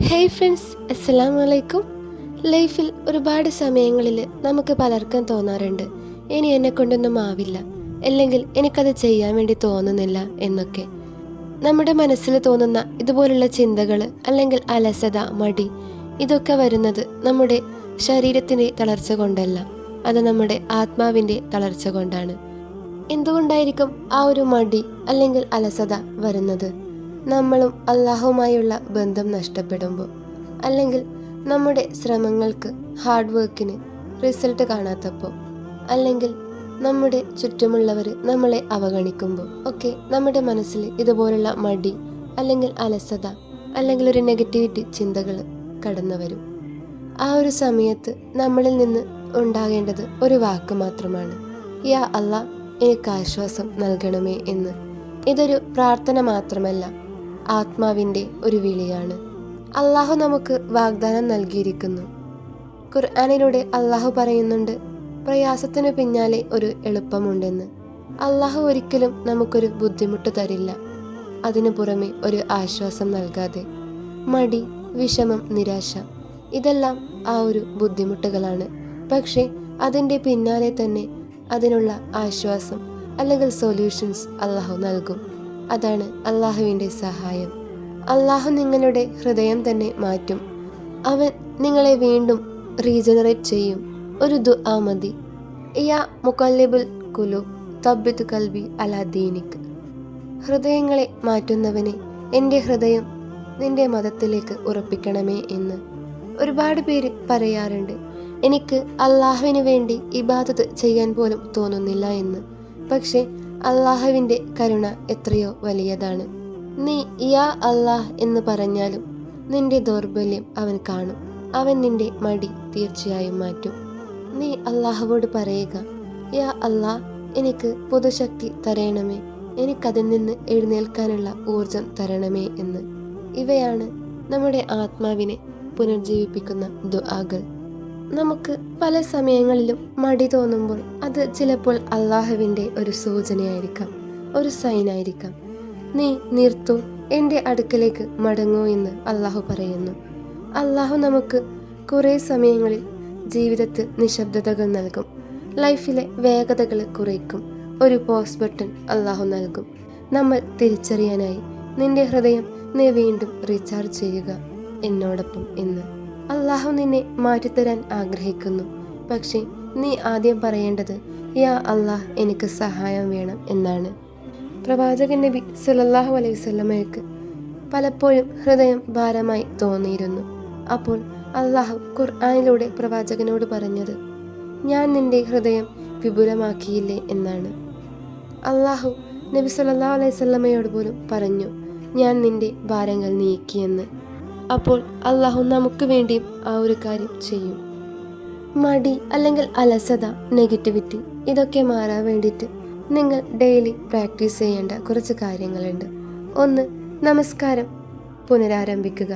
Hey friends, അസ്സലാമു അലൈക്കും. ലൈഫിൽ ഒരുപാട് സമയങ്ങളിൽ നമുക്ക് പലർക്കും തോന്നാറുണ്ട്, ഇനി എന്നെ കൊണ്ടൊന്നും ആവില്ല, അല്ലെങ്കിൽ എനിക്കത് ചെയ്യാൻ വേണ്ടി തോന്നുന്നില്ല എന്നൊക്കെ. നമ്മുടെ മനസ്സിൽ തോന്നുന്ന ഇതുപോലുള്ള ചിന്തകൾ അല്ലെങ്കിൽ അലസത, മടി, ഇതൊക്കെ വരുന്നത് നമ്മുടെ ശരീരത്തിൻ്റെ തളർച്ച കൊണ്ടല്ല, അത് നമ്മുടെ ആത്മാവിൻ്റെ തളർച്ച കൊണ്ടാണ്. എന്തുകൊണ്ടായിരിക്കും ആ ഒരു മടി അല്ലെങ്കിൽ അലസത വരുന്നത്? നമ്മളും അള്ളാഹുമായുള്ള ബന്ധം നഷ്ടപ്പെടുമ്പോൾ, അല്ലെങ്കിൽ നമ്മുടെ ശ്രമങ്ങൾക്ക്, ഹാർഡ് വർക്കിന് റിസൾട്ട് കാണാത്തപ്പോൾ, അല്ലെങ്കിൽ നമ്മുടെ ചുറ്റുമുള്ളവർ നമ്മളെ അവഗണിക്കുമ്പോൾ ഒക്കെ നമ്മുടെ മനസ്സിൽ ഇതുപോലുള്ള മടി അല്ലെങ്കിൽ അലസത അല്ലെങ്കിൽ ഒരു നെഗറ്റിവിറ്റി ചിന്തകൾ കടന്നു വരും. ആ ഒരു സമയത്ത് നമ്മളിൽ നിന്ന് ഉണ്ടാകേണ്ടത് ഒരു വാക്ക് മാത്രമാണ്, യാ അല്ലാ, എനിക്ക് ആശ്വാസം നൽകണമേ എന്ന്. ഇതൊരു പ്രാർത്ഥന മാത്രമല്ല, ആത്മാവിൻ്റെ ഒരു വിളിയാണ്. അള്ളാഹു നമുക്ക് വാഗ്ദാനം നൽകിയിരിക്കുന്നു. ഖുർആനിലൂടെ അള്ളാഹു പറയുന്നുണ്ട്, പ്രയാസത്തിനു പിന്നാലെ ഒരു എളുപ്പമുണ്ടെന്ന്. അള്ളാഹു ഒരിക്കലും നമുക്കൊരു ബുദ്ധിമുട്ട് തരില്ല അതിനു പുറമെ ഒരു ആശ്വാസം നൽകാതെ. മടി, വിഷമം, നിരാശ, ഇതെല്ലാം ആ ഒരു ബുദ്ധിമുട്ടുകളാണ്. പക്ഷേ അതിൻ്റെ പിന്നാലെ തന്നെ അതിനുള്ള ആശ്വാസം അല്ലെങ്കിൽ സൊല്യൂഷൻസ് അള്ളാഹു നൽകും. അതാണ് അള്ളാഹുവിൻ്റെ സഹായം. അള്ളാഹു നിങ്ങളുടെ ഹൃദയം തന്നെ മാറ്റും. അവൻ നിങ്ങളെ വീണ്ടും റീജനറേറ്റ് ചെയ്യും. ഒരു ദുആ മതി, യാ മുഖല്ലിബുൽ ഖുലൂബ് തബ്ബിത് ഖൽബി അലാ ദീനിക്. ഹൃദയങ്ങളെ മാറ്റുന്നവനെ, എൻ്റെ ഹൃദയം നിന്റെ മതത്തിലേക്ക് ഉറപ്പിക്കണമേ എന്ന്. ഒരുപാട് പേര് പറയാറുണ്ട്, എനിക്ക് അള്ളാഹുവിന് വേണ്ടി ഇബാദത്ത് ചെയ്യാൻ പോലും തോന്നുന്നില്ല എന്ന്. പക്ഷേ അള്ളാഹുവിൻ്റെ കരുണ എത്രയോ വലിയതാണ്. നീ യാ അല്ലാഹ് എന്ന് പറഞ്ഞാലും നിന്റെ ദൗർബല്യം അവൻ കാണും. അവൻ നിന്റെ മടി തീർച്ചയായും മാറ്റും. നീ അള്ളാഹുവോട് പറയുക, യാ അല്ലാഹ്, എനിക്ക് പുതുശക്തി തരണമേ, എനിക്കതിൽ നിന്ന് എഴുന്നേൽക്കാനുള്ള ഊർജം തരണമേ എന്ന്. ഇവയാണ് നമ്മുടെ ആത്മാവിനെ പുനർജീവിപ്പിക്കുന്ന ദുആകൾ. നമുക്ക് പല സമയങ്ങളിലും മടി തോന്നുമ്പോൾ അത് ചിലപ്പോൾ അള്ളാഹുവിൻ്റെ ഒരു സൂചനയായിരിക്കാം, ഒരു സൈനായിരിക്കാം. നീ നിർത്തൂ, എൻ്റെ അടുക്കലേക്ക് മടങ്ങൂ എന്ന് അള്ളാഹു പറയുന്നു. അള്ളാഹു നമുക്ക് കുറേ സമയങ്ങളിൽ ജീവിതത്തിൽ നിശബ്ദതകൾ നൽകും, ലൈഫിലെ വേഗതകൾ കുറയ്ക്കും. ഒരു പോസ് ബട്ടൺ അള്ളാഹു നൽകും, നമ്മൾ തിരിച്ചറിയാനായി. നിന്റെ ഹൃദയം നീ വീണ്ടും റീചാർജ് ചെയ്യുക എന്നോടൊപ്പം എന്ന്. അള്ളാഹു നിന്നെ മാറ്റിത്തരാൻ ആഗ്രഹിക്കുന്നു. പക്ഷേ നീ ആദ്യം പറയേണ്ടത്, യാ അല്ലാഹ്, എനിക്ക് സഹായം വേണം എന്നാണ്. പ്രവാചകൻ നബി സല്ലല്ലാഹു അലൈഹി വസല്ലമയ്ക്ക് പലപ്പോഴും ഹൃദയം ഭാരമായി തോന്നിയിരുന്നു. അപ്പോൾ അള്ളാഹു ഖുർആനിലൂടെ പ്രവാചകനോട് പറഞ്ഞത്, ഞാൻ നിന്റെ ഹൃദയം വിപുലമാക്കിയില്ലേ എന്നാണ്. അള്ളാഹു നബി സല്ലല്ലാഹു അലൈഹി വസല്ലമയോട് പോലും പറഞ്ഞു, ഞാൻ നിന്റെ ഭാരങ്ങൾ നീക്കിയെന്ന്. അപ്പോൾ അള്ളാഹു നമുക്ക് വേണ്ടിയും ആ ഒരു കാര്യം ചെയ്യും. മടി അല്ലെങ്കിൽ അലസത, നെഗറ്റിവിറ്റി, ഇതൊക്കെ മാറാൻ വേണ്ടിയിട്ട് നിങ്ങൾ ഡെയിലി പ്രാക്ടീസ് ചെയ്യേണ്ട കുറച്ച് കാര്യങ്ങളുണ്ട്. 1. നമസ്കാരം പുനരാരംഭിക്കുക.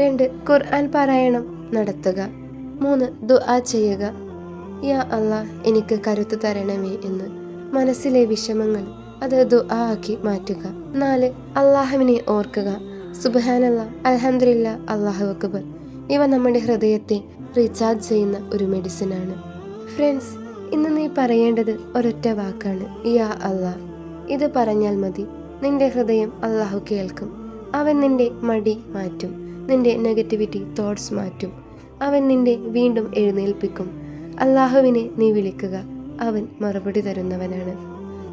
2. ഖുർആൻ പാരായണം നടത്തുക. 3. ദുആ ചെയ്യുക, യാ അല്ലാഹ്, എനിക്ക് കരുത്ത് തരണമേ എന്ന്. മനസ്സിലെ വിഷമങ്ങൾ അത് ദുആ ആക്കി മാറ്റുക. 4. അള്ളാഹുവിനെ ഓർക്കുക. സുബ്ഹാനല്ലാഹ്, അൽഹംദുലില്ലാഹ്, അല്ലാഹു അക്ബർ. ഇവ നമ്മുടെ ഹൃദയത്തെ റീചാർജ് ചെയ്യുന്ന ഒരു മെഡിസിനാണ്. ഫ്രണ്ട്സ്, ഇന്ന് നീ പറയേണ്ടത് ഒരൊറ്റ വാക്കാണ്, യാ അല്ലാഹ്. ഇത് പറഞ്ഞാൽ മതി, നിന്റെ ഹൃദയം അല്ലാഹു കേൾക്കും. അവൻ നിന്റെ മടി മാറ്റും, നിന്റെ നെഗറ്റിവിറ്റി തോട്ട്സ് മാറ്റും. അവൻ നിന്നെ വീണ്ടും എഴുന്നേൽപ്പിക്കും. അല്ലാഹുവിനെ നീ വിളിക്കുക, അവൻ മറുപടി തരുന്നവനാണ്.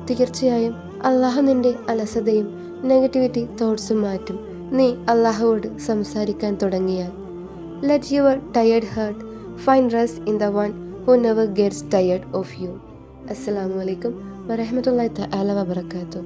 തീർച്ചയായും അല്ലാഹു നിന്റെ അലസതയും നെഗറ്റിവിറ്റി തോട്ട്സും മാറ്റും, നീ അല്ലാഹുവോട് സംസാരിക്കാൻ തുടങ്ങിയാൽ. Let your tired heart find rest in the one who never gets tired of you. Assalamu alaikum wa rahmatullahi ta'ala wa barakatuh.